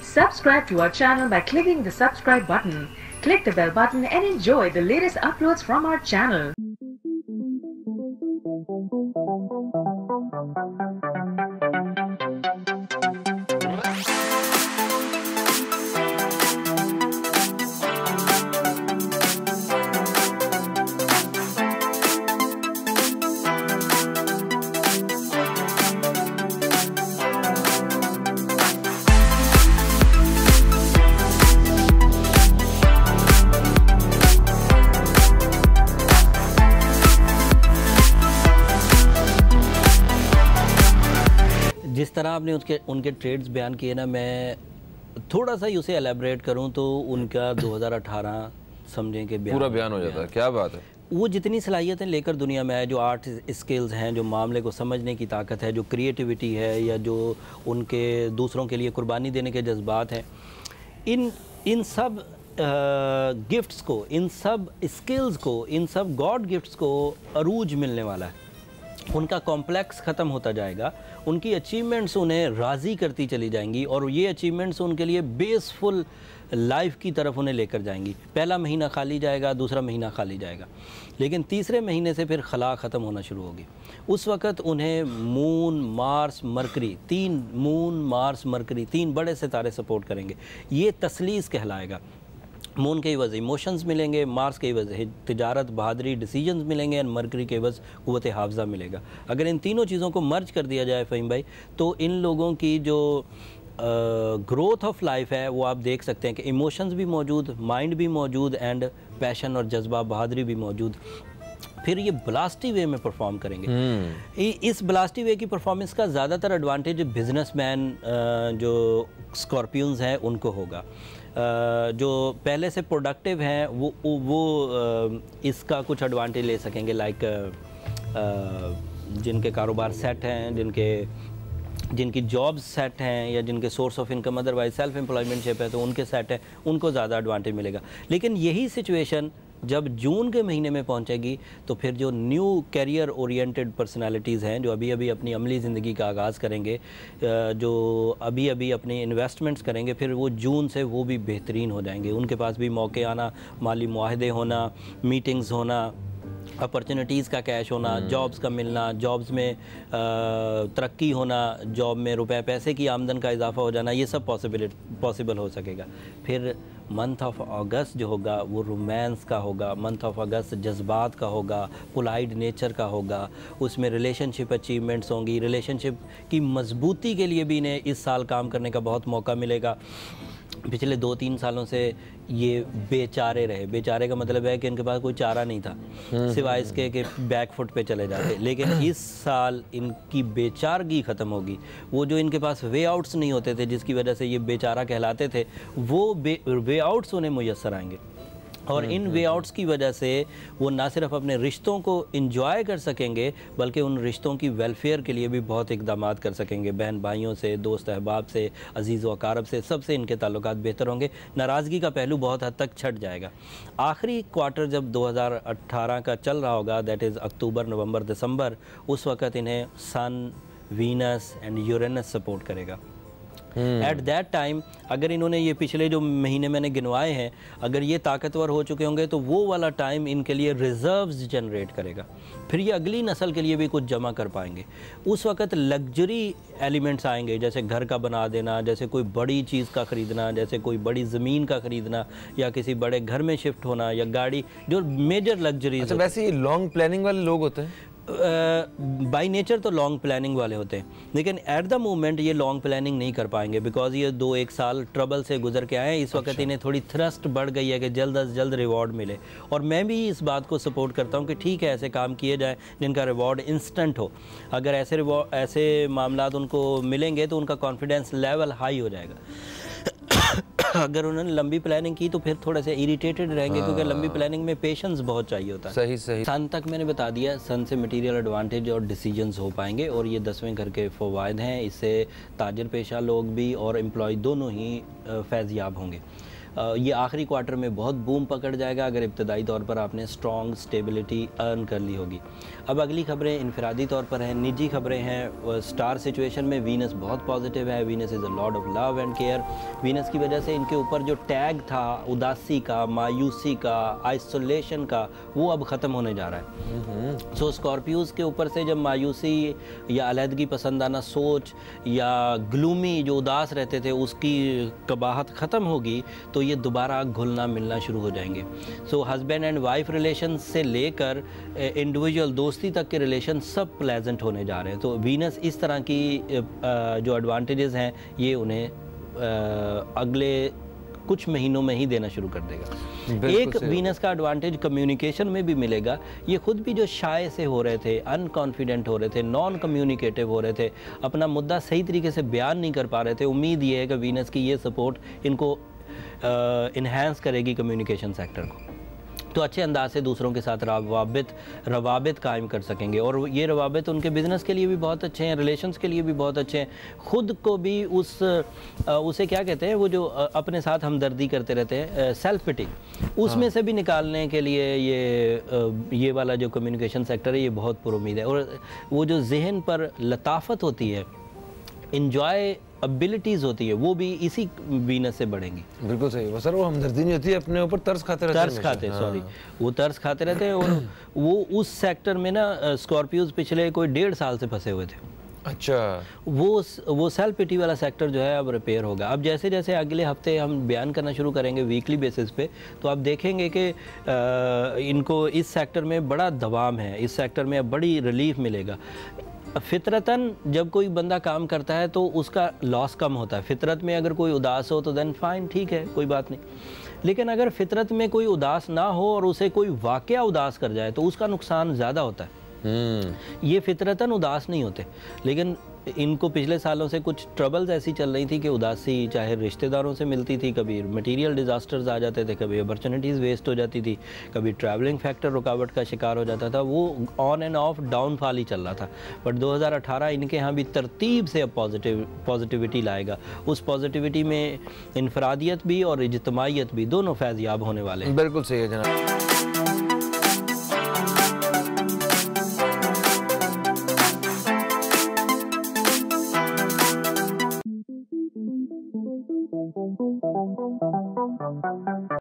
Subscribe to our channel by clicking the subscribe button. Click the bell button and enjoy the latest uploads from our channel. जिस तरह आपने उनके trades बयान किए ना, मैं थोड़ा सा ही उसे एलेबरेट करूं तो उनका 2018 समझें कि पूरा बयान हो जाता है। क्या बात है। वो जितनी सलाहियतें लेकर दुनिया में आए, जो आर्ट स्किल्स हैं, जो मामले को समझने की ताकत है, जो क्रिएटिविटी है, या जो उनके दूसरों के लिए कुर्बानी देने के जज्बात हैं, इन सब गिफ्ट्स को, इन सब स्किल्स को, इन सब गॉड गिफ्ट्स को अरूज मिलने वाला है। उनका कॉम्प्लेक्स ख़त्म होता जाएगा, उनकी अचीवमेंट्स उन्हें राज़ी करती चली जाएंगी और ये अचीवमेंट्स उनके लिए बेसफुल लाइफ की तरफ उन्हें लेकर जाएंगी। पहला महीना खाली जाएगा, दूसरा महीना खाली जाएगा, लेकिन तीसरे महीने से फिर खला ख़त्म होना शुरू होगी। उस वक़्त उन्हें मून, मार्स, मरकरी, तीन बड़े सितारे सपोर्ट करेंगे। ये तसलीस कहलाएगा। मून के एवज़ इमोशंस मिलेंगे, मार्स के एवज़ तिजारत, बहादुरी, डिसीजंस मिलेंगे, और मरकरी के एवज़ क़ुव्वत हाफ़ज़ा मिलेगा। अगर इन तीनों चीज़ों को मर्ज कर दिया जाए फ़हीम भाई, तो इन लोगों की जो ग्रोथ ऑफ लाइफ है वो आप देख सकते हैं कि इमोशंस भी मौजूद, माइंड भी मौजूद, एंड पैशन और जज्बा, बहादुरी भी मौजूद। फिर ये ब्लास्टी वे में परफॉर्म करेंगे। इस ब्लास्टी वे की परफॉर्मेंस का ज़्यादातर एडवांटेज बिजनेसमैन जो स्कॉर्पियंस हैं उनको होगा। जो पहले से प्रोडक्टिव हैं वो इसका कुछ एडवांटेज ले सकेंगे, लाइक जिनके कारोबार सेट हैं, जिनकी जॉब्स सेट हैं, या जिनके source of income otherwise self employmentship है तो उनके सेट हैं, उनको ज़्यादा एडवांटेज मिलेगा। लेकिन यही सिचुएशन जब जून के महीने में पहुंचेगी तो फिर जो न्यू कैरियर ओरिएंटेड पर्सनालिटीज़ हैं, जो अभी अभी अपनी अमली ज़िंदगी का आगाज़ करेंगे, जो अभी अभी अपनी इन्वेस्टमेंट्स करेंगे, फिर वो जून से वो भी बेहतरीन हो जाएंगे। उनके पास भी मौके आना, माली मुआहदे होना, मीटिंग्स होना, अपॉर्चुनिटीज़ का कैश होना, जॉब्स का मिलना, जॉब्स में तरक्की होना, जॉब में रुपए पैसे की आमदन का इजाफा हो जाना, ये सब पॉसिबल हो सकेगा। फिर मंथ ऑफ अगस्त जो होगा वो रोमांस का होगा, मंथ ऑफ अगस्त जज्बात का होगा, पोलाइट नेचर का होगा, उसमें रिलेशनशिप अचीवमेंट्स होंगी। रिलेशनशिप की मजबूती के लिए भी इन्हें इस साल काम करने का बहुत मौका मिलेगा। पिछले 2-3 सालों से ये बेचारे रहे। बेचारे का मतलब है कि इनके पास कोई चारा नहीं था सिवाय इसके कि बैक फुट पे चले जाते, लेकिन इस साल इनकी बेचारगी ख़त्म होगी। वो जो इनके पास वे आउट्स नहीं होते थे, जिसकी वजह से ये बेचारा कहलाते थे, वो वे आउट्स उन्हें मुयस्सर आएंगे, और इन वे आउट्स की वजह से वो ना सिर्फ अपने रिश्तों को इंजॉय कर सकेंगे, बल्कि उन रिश्तों की वेलफेयर के लिए भी बहुत इक़दामात कर सकेंगे। बहन भाइयों से, दोस्त अहबाब से, अजीज़ व अकारब से, सबसे इनके ताल्लुकात बेहतर होंगे। नाराज़गी का पहलू बहुत हद तक छट जाएगा। आखिरी क्वार्टर जब 2018 का चल रहा होगा, दैट इज़ अक्टूबर, नवंबर, दिसंबर, उस वक़्त इन्हें सन, वीनस एंड यूरेनस सपोर्ट करेगा। एट दैट टाइम अगर इन्होंने ये पिछले जो महीने मैंने गिनवाए हैं, अगर ये ताकतवर हो चुके होंगे तो वो वाला टाइम इनके लिए रिजर्व्स जनरेट करेगा। फिर ये अगली नस्ल के लिए भी कुछ जमा कर पाएंगे। उस वक़्त लग्जरी एलिमेंट्स आएंगे, जैसे घर का बना देना, जैसे कोई बड़ी चीज़ का ख़रीदना, जैसे कोई बड़ी ज़मीन का ख़रीदना, या किसी बड़े घर में शिफ्ट होना, या गाड़ी, जो मेजर लग्जरीज। अच्छा, वैसे लॉन्ग प्लानिंग वाले लोग होते हैं? बाई नेचर तो लॉन्ग प्लानिंग वाले होते हैं, लेकिन एट द मोमेंट ये लॉन्ग प्लानिंग नहीं कर पाएंगे, बिकॉज ये 2-1 साल ट्रबल से गुजर के आए हैं। इस वक्त इन्हें थोड़ी थ्रस्ट बढ़ गई है कि जल्द अज जल्द रिवॉर्ड मिले, और मैं भी इस बात को सपोर्ट करता हूँ कि ठीक है, ऐसे काम किए जाए जिनका रिवॉर्ड इंस्टेंट हो। अगर ऐसे मामलात उनको मिलेंगे तो उनका कॉन्फिडेंस लेवल हाई हो जाएगा। अगर उन्होंने लंबी प्लानिंग की तो फिर थोड़े से इरिटेटेड रहेंगे, क्योंकि लंबी प्लानिंग में पेशेंस बहुत चाहिए होता है। सही। सन तक मैंने बता दिया, सन से मटेरियल एडवांटेज और डिसीजंस हो पाएंगे, और ये 10वें घर के फ़वाइद हैं। इससे ताजर पेशा लोग भी और एम्प्लॉय दोनों ही फैज़याब होंगे। ये आखिरी क्वार्टर में बहुत बूम पकड़ जाएगा अगर इब्तदाई तौर पर आपने स्ट्रॉन्ग स्टेबिलिटी अर्न कर ली होगी। अब अगली खबरें इनफरादी तौर पर हैं, निजी खबरें हैं। स्टार सिचुएशन में वीनस बहुत पॉजिटिव है। Venus is a Lord of love and care. Venus की वजह से इनके ऊपर जो टैग था उदासी का, मायूसी का, आइसोलेशन का, वो अब ख़त्म होने जा रहा है। सो स्कॉर्पियोज़ के ऊपर से जब मायूसी या अलहदगी पसंदाना सोच या ग्लूमी जो उदास रहते थे उसकी कबाहत ख़त्म होगी तो ये दोबारा घुलना मिलना शुरू हो जाएंगे। सो हस्बैंड एंड वाइफ रिलेशन से लेकर इंडिविजुअल दोस्ती तक के रिलेशन सब प्लेजेंट होने जा रहे हैं। तो वीनस इस तरह की जो एडवांटेजेस हैं ये उन्हें अगले कुछ महीनों में ही देना शुरू कर देगा। एक वीनस का एडवांटेज कम्युनिकेशन में भी मिलेगा। ये खुद भी जो शाय से हो रहे थे, अनकॉन्फिडेंट हो रहे थे, नॉन कम्युनिकेटिव हो रहे थे, अपना मुद्दा सही तरीके से बयान नहीं कर पा रहे थे, उम्मीद ये है कि वीनस की ये सपोर्ट इनको इन्हांस करेगी कम्युनिकेशन सेक्टर को, तो अच्छे अंदाज से दूसरों के साथ रवाबित कायम कर सकेंगे। और ये रवाबित उनके बिज़नेस के लिए भी बहुत अच्छे हैं, रिलेशंस के लिए भी बहुत अच्छे हैं। ख़ुद को भी उसे क्या कहते हैं, वो जो अपने साथ हमदर्दी करते रहते हैं, सेल्फ पिटी, उसमें से भी निकालने के लिए ये वाला जो कम्युनिकेशन सेक्टर है ये बहुत पुरुमीद है। और वो जो जहन पर लताफत होती है, इंजॉय एबिलिटीज़ होती है, वो भी इसी वीनस से बढ़ेंगी। बिल्कुल सही। वो सर वो हमदर्दी नहीं होती है, अपने ऊपर तरस खाते रहते हैं। वो तरस खाते रहते हैं। और वो उस सेक्टर में ना स्कॉर्पियोज पिछले कोई 1.5 साल से फंसे हुए थे। अच्छा। वो सेल्फ पिटी वाला सेक्टर जो है अब रिपेयर होगा। अब जैसे जैसे अगले हफ्ते हम बयान करना शुरू करेंगे वीकली बेसिस पे, तो आप देखेंगे कि इनको इस सेक्टर में बड़ा दबाम है, इस सेक्टर में अब बड़ी रिलीफ मिलेगा। फितरतन जब कोई बंदा काम करता है तो उसका लॉस कम होता है। फितरत में अगर कोई उदास हो तो देन फाइन, ठीक है, कोई बात नहीं। लेकिन अगर फितरत में कोई उदास ना हो और उसे कोई वाकया उदास कर जाए तो उसका नुकसान ज़्यादा होता है। ये फितरतन उदास नहीं होते, लेकिन इनको पिछले सालों से कुछ ट्रबल्स ऐसी चल रही थी कि उदासी चाहे रिश्तेदारों से मिलती थी, कभी मटेरियल डिज़ास्टर्स आ जाते थे, कभी अपॉर्चुनिटीज़ वेस्ट हो जाती थी, कभी ट्रैवलिंग फैक्टर रुकावट का शिकार हो जाता था। वो ऑन एंड ऑफ डाउनफॉल ही चल रहा था। बट 2018 इनके यहाँ भी तरतीब से पॉजिटिविटी लाएगा। उस पॉजिटिविटी में इनफरादियत भी और इज्तमाइयत भी दोनों फैज़याब होने वाले हैं। बिल्कुल सही है जनाब।